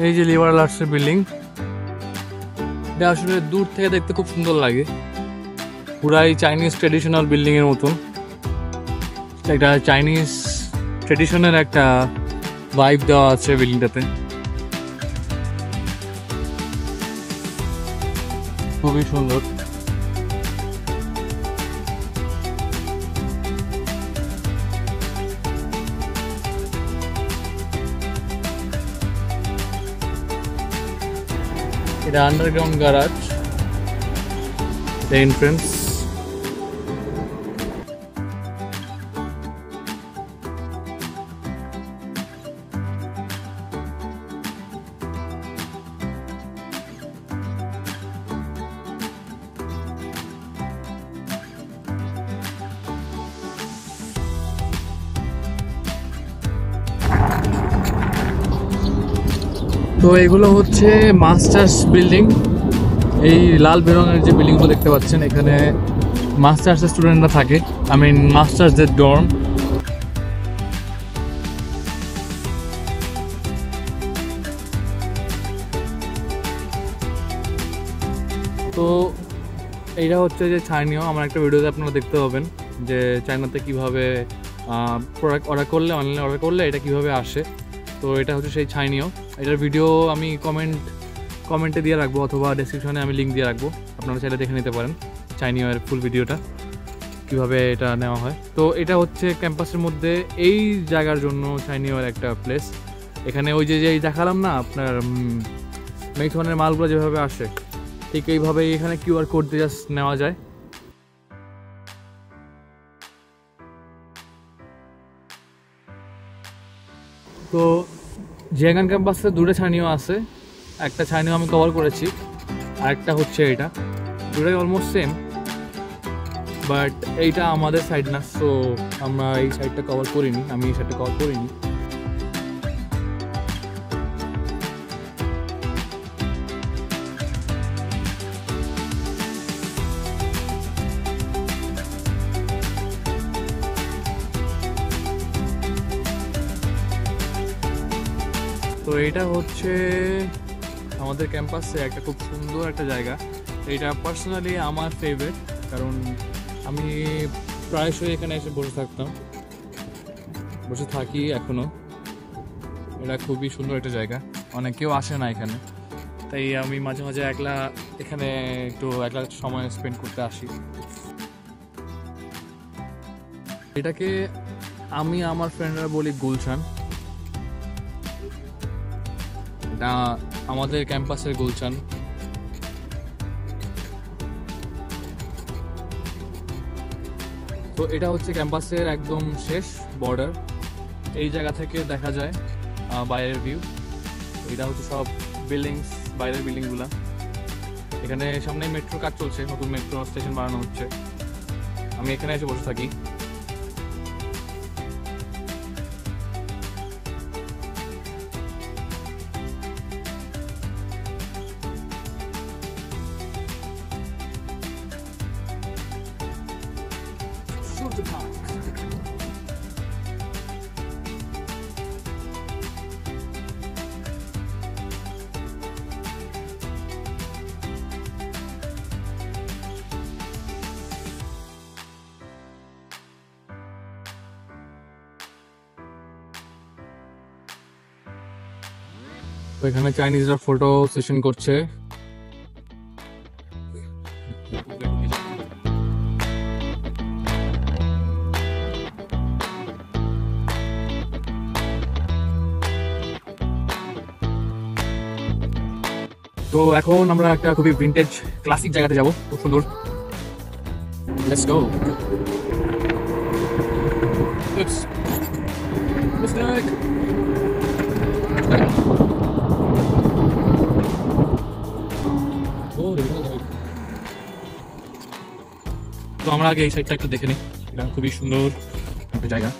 এই যে লিবারাল আর্টসের বিল্ডিং, এটা আসলে দূর থেকে দেখতে খুব সুন্দর লাগে, পুরাই চাইনিজ ট্রেডিশনাল বিল্ডিং এর মতন। একটা চাইনিজ ট্রেডিশনের একটা ভাইব দেওয়া আছে বিল্ডিংটাতে, খুবই সুন্দর। এটা আন্ডারগ্রাউন্ড গ্যারাজ, এন্ট্রেন্স। তো এগুলো হচ্ছে মাস্টার্স বিল্ডিং। এই লাল বেরঙের যে বিল্ডিংগুলো দেখতে পাচ্ছেন, এখানে মাস্টার্সের স্টুডেন্টরা থাকে, আই মিন মাস্টার্সদের ডর্ম। তো এইটা হচ্ছে যে চাইনিও, আমার একটা ভিডিওতে আপনারা দেখতে পাবেন যে চায়নাতে কীভাবে প্রোডাক্ট অর্ডার করলে, অনলাইনে অর্ডার করলে এটা কীভাবে আসে। তো এটা হচ্ছে সেই চাইনিও। এটার ভিডিও আমি কমেন্টে দিয়ে রাখবো, অথবা ডেসক্রিপশনে আমি লিঙ্ক দিয়ে রাখবো, আপনারা চাইলে দেখে নিতে পারেন চাইনিও এর ফুল ভিডিওটা কীভাবে এটা নেওয়া হয়। তো এটা হচ্ছে ক্যাম্পাসের মধ্যে এই জায়গার জন্য চাইনিওর একটা প্লেস। এখানে ওই যে দেখালাম না আপনার মেইথনের মালগুলো যেভাবে আসে, ঠিক এইভাবেই এখানে কিউআর কোড দিয়ে জাস্ট নেওয়া যায়। তো জিয়াগান ক্যাম্পাসে দুটো ছাইনিও আছে, একটা ছাইনিও আমি কভার করেছি, আর একটা হচ্ছে এটা, দুটোই অলমোস্ট সেম, বাট এইটা আমাদের সাইড না, সো আমরা এই সাইডটা কভার করিনি, আমি এই সাইডটা কভার করিনি। তো এটা হচ্ছে আমাদের ক্যাম্পাসে একটা খুব সুন্দর একটা জায়গা। এটা পার্সোনালি আমার ফেভারিট, কারণ আমি প্রায়শই এখানে এসে বসে থাকি এখনও। এটা খুবই সুন্দর একটা জায়গা, অনেক কেউ আসে না এখানে, তাই আমি মাঝে মাঝে এখানে একটু একলা সময় স্পেন্ড করতে আসি। এটাকে আমি আমার ফ্রেন্ডরা বলি গুলশান। এটা আমাদের ক্যাম্পাসের গুলশান। তো এটা হচ্ছে ক্যাম্পাসের একদম শেষ বর্ডার, এই জায়গা থেকে দেখা যায় বাইরের ভিউ। এটা হচ্ছে সব বিল্ডিংস, বাইরের বিল্ডিংগুলা। এখানে সামনে মেট্রো কাজ চলছে, নতুন মেট্রো স্টেশন বানানো হচ্ছে, আমি এখানে এসে বসে থাকি। তো এখানে চাইনিজরা ফটো সেশন করছে। তো এখন আমরা একটা খুবই ভিন্টেজ ক্লাসিক জায়গাতে যাব, খুব সুন্দর। Let's go. তো আমরা আগে এই সাইডটা একটু দেখে নিই, এটা খুবই সুন্দর একটা জায়গা।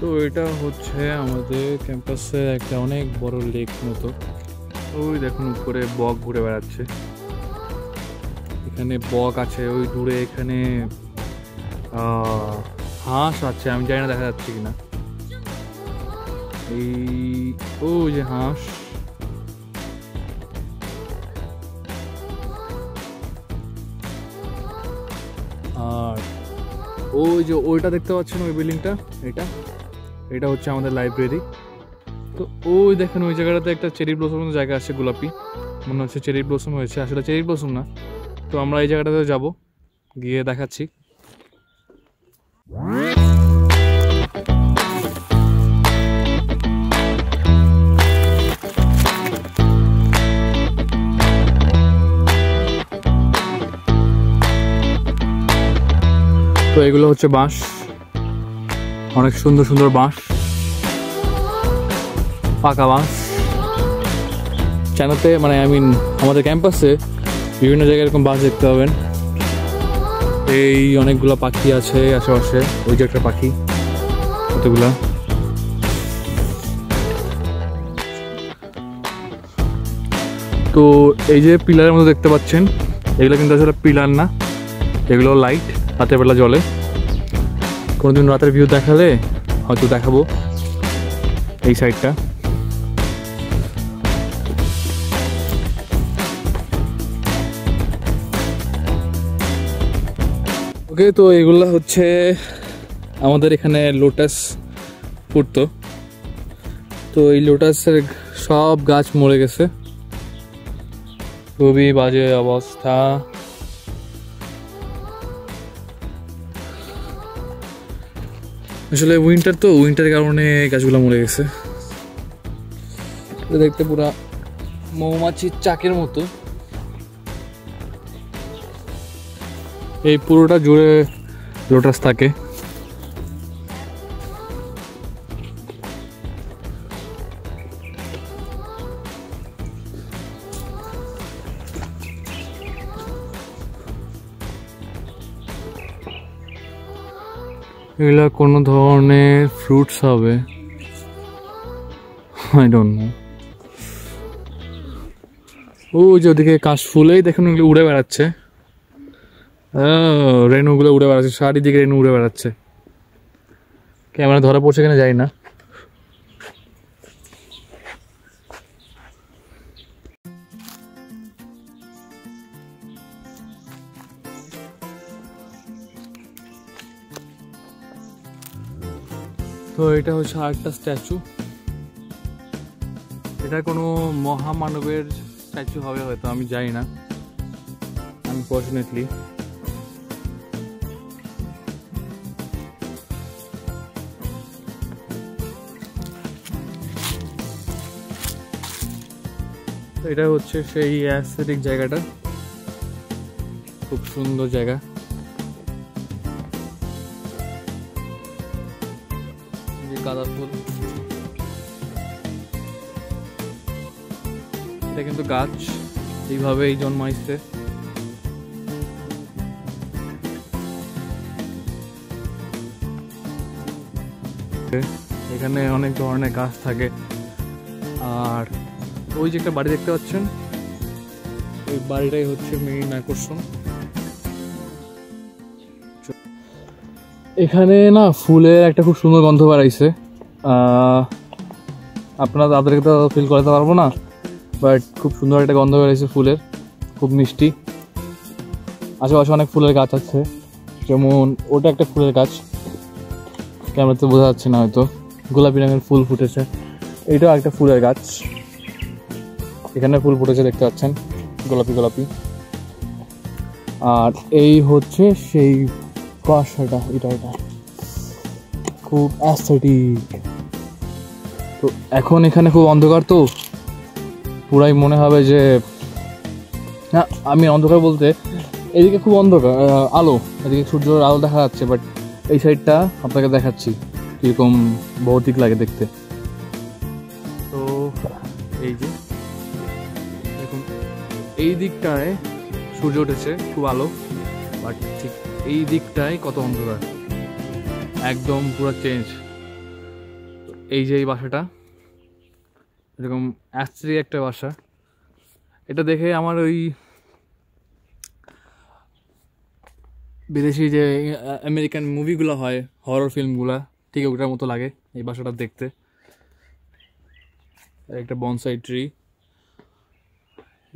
তো এটা হচ্ছে আমাদের ক্যাম্পাসের একটা অনেক বড় লেক মতো। ওই দেখুন উপরে বক ঘুরে বেড়াচ্ছে, এখানে বক আছে ওই দূরে, এখানে হাঁস আছে, আমি জানি না দেখা যাচ্ছে কিনা। এই ওই যে হাঁস, আর ওই যে ওইটা দেখতে পাচ্ছেন ওই বিল্ডিংটা, এটা হচ্ছে আমাদের লাইব্রেরি। তো ওই দেখেন ওই জায়গাটাতে একটা চেরি ব্লসম জায়গা আছে, গোলাপি, মনে হচ্ছে চেরি ব্লসম হয়েছে, আসলে চেরি ব্লসম না। তো আমরা এই জায়গাটাতে যাব, গিয়ে দেখাচ্ছি। তো এগুলো হচ্ছে বাঁশ, অনেক সুন্দর সুন্দর বাঁশ, পাকা বাঁশ। চায়নাতে মানে আমাদের ক্যাম্পাসে বিভিন্ন জায়গায় এরকম বাঁশ দেখতে পাবেন। এই অনেকগুলো পাখি আছে আশেপাশে, ওই যে একটা পাখি, কতগুলা। তো এই যে পিলারের মতো দেখতে পাচ্ছেন, এগুলো কিন্তু আসলে পিলার না, এগুলো লাইট, রাতের বেলা জ্বলে। কোনোদিন রাতের ভিউ দেখালে হয়তো দেখাবো এই সাইডটা। ওকে, তো এগুলো হচ্ছে আমাদের এখানে লোটাস ফুটতো। তো এই লোটাসের সব গাছ মরে গেছে, খুবই বাজে অবস্থা। আসলে উইন্টার, তো উইন্টারের কারণে গাছগুলো মরে গেছে। দেখতে পুরা মৌমাছির চাকের মতো, এই পুরোটা জুড়ে লোটাস থাকে। এগুলা কোনো ধরনের ফ্রুটস হবে, আই ডোন্ট নো। ওই যে ওদিকে কাশফুলেই দেখুন এগুলো উড়ে বেড়াচ্ছে, রেনুগুলো উড়ে বেড়াচ্ছে, চারিদিকে রেনু উড়ে বেড়াচ্ছে। ক্যামেরা ধরা পড়ছে কিনা যাই না। তো এটা হচ্ছে আরেকটা স্ট্যাচু, এটা কোনো মহামানবের স্ট্যাচু হবে হয়তো, আমি জানি না আনফর্চুনেটলি। এটা হচ্ছে সেই অ্যাস্থেটিক জায়গাটা, খুব সুন্দর জায়গা। গাঁদা ফুল, এটা কিন্তু গাছ এইভাবেই জন্মাইছে। এখানে অনেক ধরনের গাছ থাকে। আর ওই যে একটা বাড়ি দেখতে পাচ্ছেন, ওই বাড়িটাই হচ্ছে মেইন আকর্ষণ। এখানে না ফুলের একটা খুব সুন্দর গন্ধ বাড়াইছে, আপনারা তাদেরকে তো ফিল করাতে পারবো না, বাট খুব সুন্দর একটা গন্ধ বেরিয়েছে ফুলের, খুব মিষ্টি। আশেপাশে অনেক ফুলের গাছ আছে, যেমন ওটা একটা ফুলের গাছ, ক্যামেরাতে বোঝা যাচ্ছে না হয়তো, গোলাপি রঙের ফুল ফুটেছে। এইটাও একটা ফুলের গাছ, এখানে ফুল ফুটেছে দেখতে পাচ্ছেন, গোলাপি গোলাপি। আর এই হচ্ছে সেই বাসাটা, এটা খুব অ্যাস্থেটিক। তো এখন এখানে খুব অন্ধকার, তো পুরাই মনে হবে যে, না আমি অন্ধকার বলতে এদিকে খুব অন্ধকার, আলো, এদিকে সূর্যের আলো দেখা যাচ্ছে, বাট এই সাইডটা আপনাকে দেখাচ্ছি কীরকম ভৌতিক লাগে দেখতে। তো এই যে দেখুন, এই দিকটায় সূর্য উঠেছে, খুব আলো, বাট ঠিক এই দিকটায় কত অন্ধকার, একদম পুরো চেঞ্জ। এই যে এই বাসাটা এরকম অ্যাস্ট্রি একটা বাসা, এটা দেখে আমার ওই বিদেশি যে আমেরিকান মুভিগুলো হয়, হরর ফিল্মগুলা, ঠিক ওটার মতো লাগে এই বাসাটা দেখতে। একটা বনসাই ট্রি,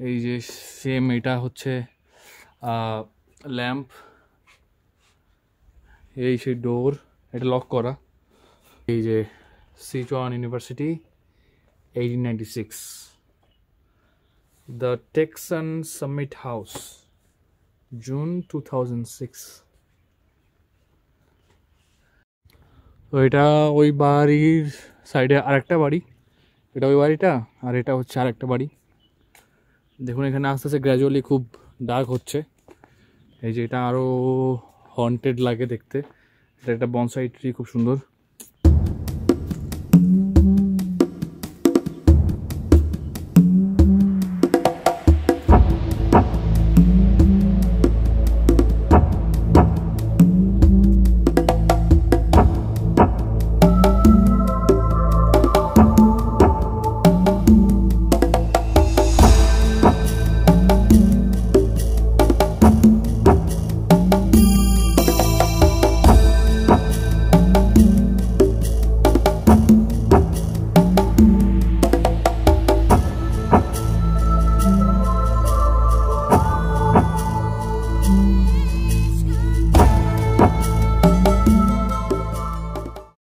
এই যে সেম এটা হচ্ছে ল্যাম্প, এই সেই ডোর, এটা লক করা। এই যে Sichuan university 1896, the Texan summit house, June 2006। তো এটা ওই বাড়ির সাইডে আরেকটা বাড়ি, এটা ওই বাড়িটা, আর এটা হচ্ছে আরেকটা বাড়ি। দেখুন এখানে আস্তে আস্তে গ্র্যাজুয়ালি খুব ডার্ক হচ্ছে। এই যে এটা আরও হন্টেড লাগে দেখতে। এটা একটা বনসাই ট্রি, খুব সুন্দর।